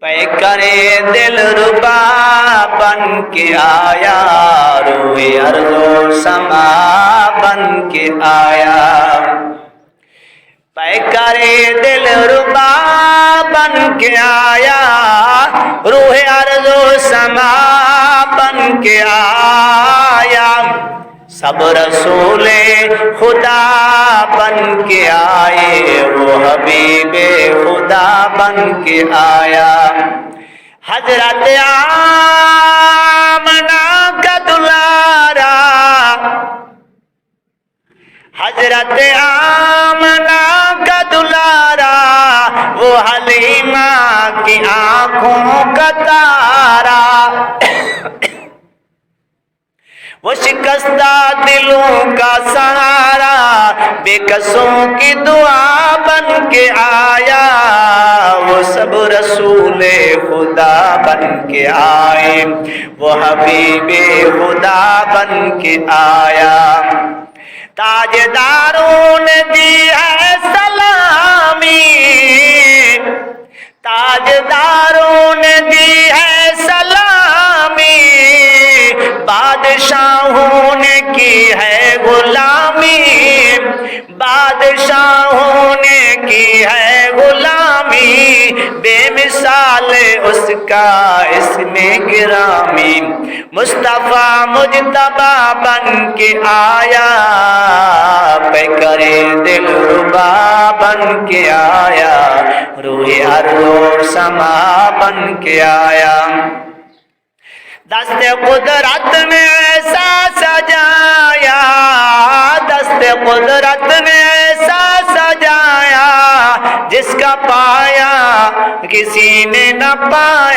پیکرے دل ربا بن کے آیا، روئے ارض و سما بن کے آیا۔ پیکرے دل ربا بن کے آیا، روح ارض و سما بن کے آیا۔ سب رسول خدا بن کے آئے، وہ حبیب خدا بن کے آیا۔ حضرت آمنہ کا دلارا، حضرت آمنہ کا دلارا، وہ حلیمہ کی آنکھوں کا تارا، وہ شکستہ دلوں کا سہارا، بے کسوں کی دعا بن کے آیا۔ وہ سب رسول خدا بن کے آئے، وہ حبیب خدا بن کے آیا۔ تاجداروں نے دی ہے سلامی، تاجداروں نے دی ہے سلامی، بادشاہوں نے کی ہے غلامی، بادشاہوں نے کی ہے غلامی، بے مثال اس کا اسم گرامی۔ مصطفیٰ مجتبی بن کے آیا، پیکرے دل ربا بن کے آیا، روح ارض و سما بن کے آیا۔ دست قدرت نے ایسا سجایا، دست قدرت نے ایسا سجایا، جس کا پایا کسی نے نہ پایا۔